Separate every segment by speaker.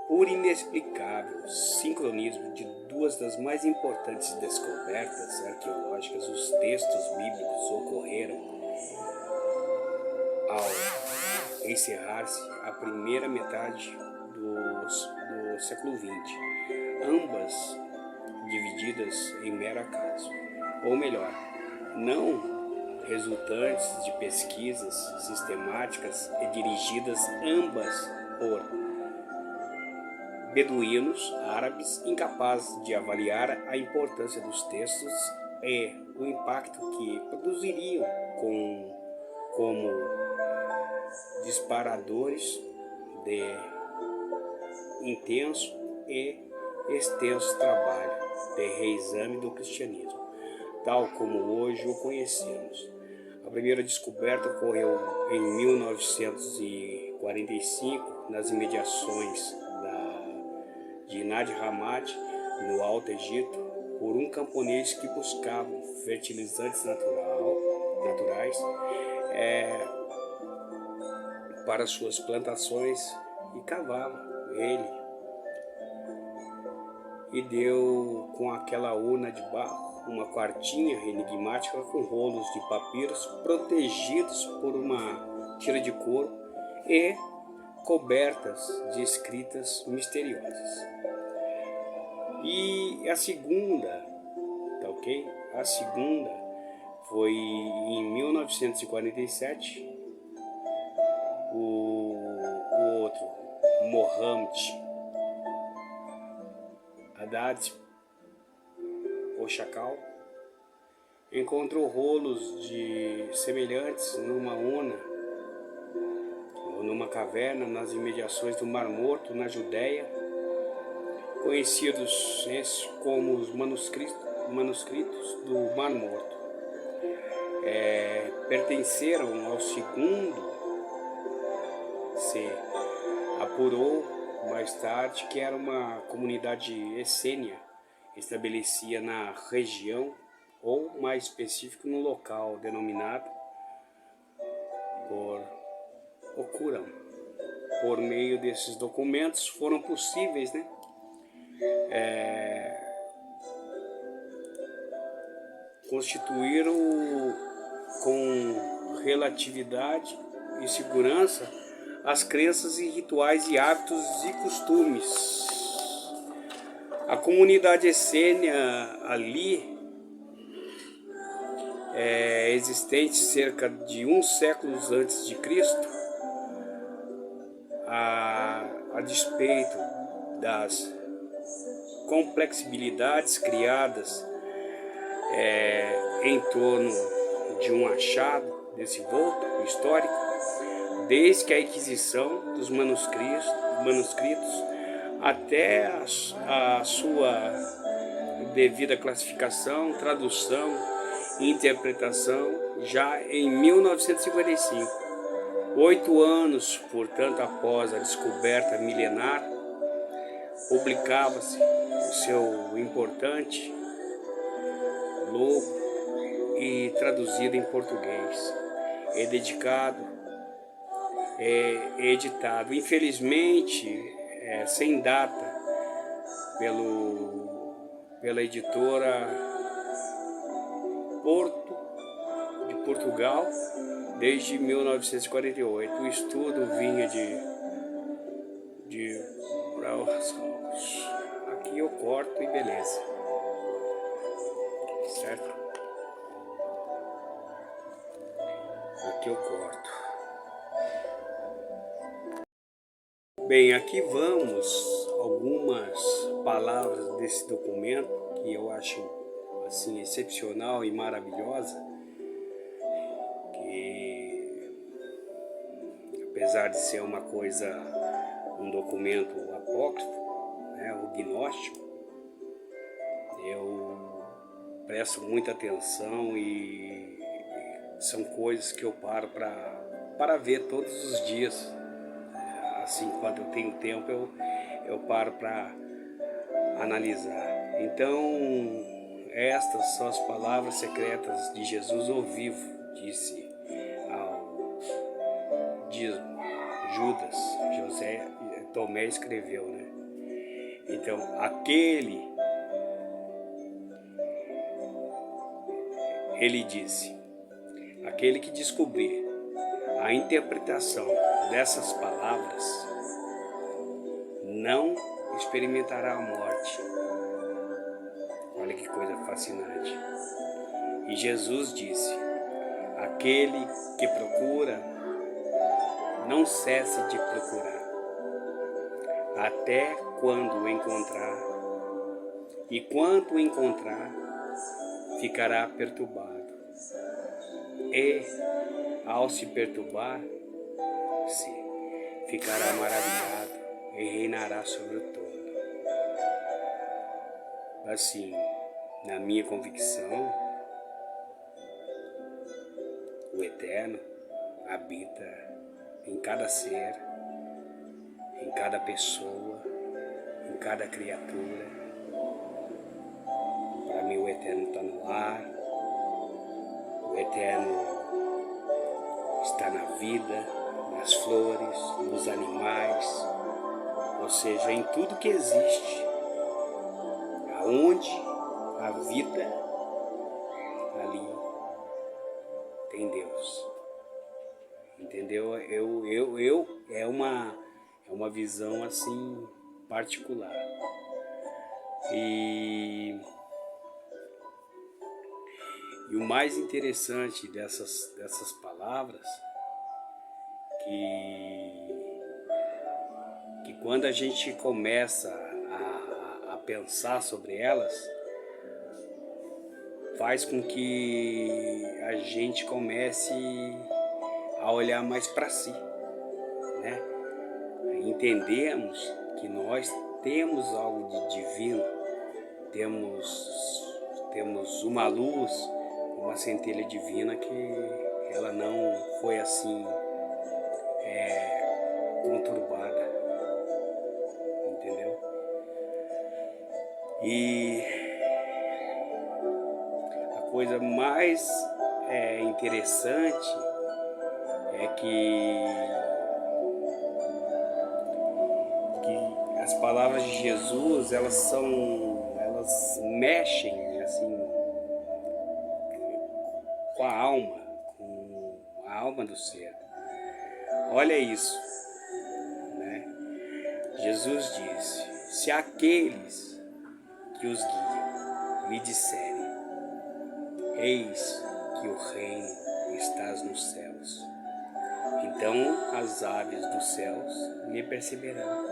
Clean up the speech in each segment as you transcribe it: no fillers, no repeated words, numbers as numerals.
Speaker 1: Por inexplicável sincronismo de duas das mais importantes descobertas arqueológicas, os textos bíblicos ocorreram ao encerrar-se a primeira metade do século XX, ambas divididas em mero acaso, ou melhor, não resultantes de pesquisas sistemáticas e dirigidas ambas por beduínos árabes incapazes de avaliar a importância dos textos e o impacto que produziriam como disparadores de intenso e extenso trabalho de reexame do cristianismo, tal como hoje o conhecemos. A primeira descoberta ocorreu em 1945 nas imediações de Nadi Hammadi, no Alto Egito, por um camponês que buscava fertilizantes naturais para suas plantações e cavava ele e deu com aquela urna de barro uma quartinha enigmática com rolos de papiros protegidos por uma tira de couro e cobertas de escritas misteriosas. E a segunda, tá ok? A segunda foi em 1947, o outro, Mohammed Haddad, o Chacal, encontrou rolos semelhantes numa urna ou numa caverna nas imediações do Mar Morto, na Judéia, conhecidos esses como os manuscritos do Mar Morto. Pertenceram ao segundo, se apurou mais tarde que era uma comunidade essênia estabelecida na região, ou mais específico no local denominado por Qur'an. Por meio desses documentos foram possíveis, constituíram com relatividade e segurança as crenças e rituais e hábitos e costumes. A comunidade essênia ali, existente cerca de um século antes de Cristo, a despeito das complexibilidades criadas em torno de um achado desse volto histórico, desde que a aquisição dos manuscritos até a sua devida classificação, tradução e interpretação já em 1955. 8 anos, portanto, após a descoberta milenar, publicava-se o seu importante logo e traduzido em português, editado, infelizmente, sem data, pela editora Porto de Portugal, desde 1948. O estudo vinha de aqui eu corto e beleza, certo? Aqui eu corto. Bem, aqui vamos algumas palavras desse documento que eu acho assim excepcional e maravilhosa, que apesar de ser um documento apócrifo, o gnóstico, eu presto muita atenção e são coisas que eu paro para ver todos os dias. Assim, quando eu tenho tempo, eu paro para analisar. Então, estas são as palavras secretas de Jesus ao vivo, disse Tomé escreveu, né? Então, ele disse, aquele que descobrir a interpretação dessas palavras não experimentará a morte. Olha que coisa fascinante. E Jesus disse, aquele que procura, não cesse de procurar, até quando o encontrar, e quando o encontrar, ficará perturbado. E, ao se perturbar-se, ficará maravilhado e reinará sobre o todo. Assim, na minha convicção, o Eterno habita em cada ser, em cada pessoa, em cada criatura. Para mim o Eterno está no lar, o Eterno está na vida, nas flores, nos animais, ou seja, em tudo que existe. Aonde a vida, ali tem Deus. Entendeu? É uma visão assim particular. E o mais interessante dessas palavras, que quando a gente começa a pensar sobre elas, faz com que a gente comece a olhar mais para si, né? Entendemos que nós temos algo de divino, temos uma luz, uma centelha divina que ela não foi assim conturbada, entendeu? E a coisa mais interessante é que as palavras de Jesus, elas mexem assim com a alma do ser. Olha isso, né? Jesus disse, se aqueles que os guiam lhe disserem, eis que o reino está nos céus, então as aves dos céus lhe perceberão.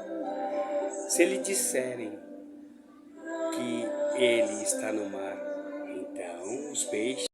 Speaker 1: Se lhe disserem que ele está no mar, então os peixes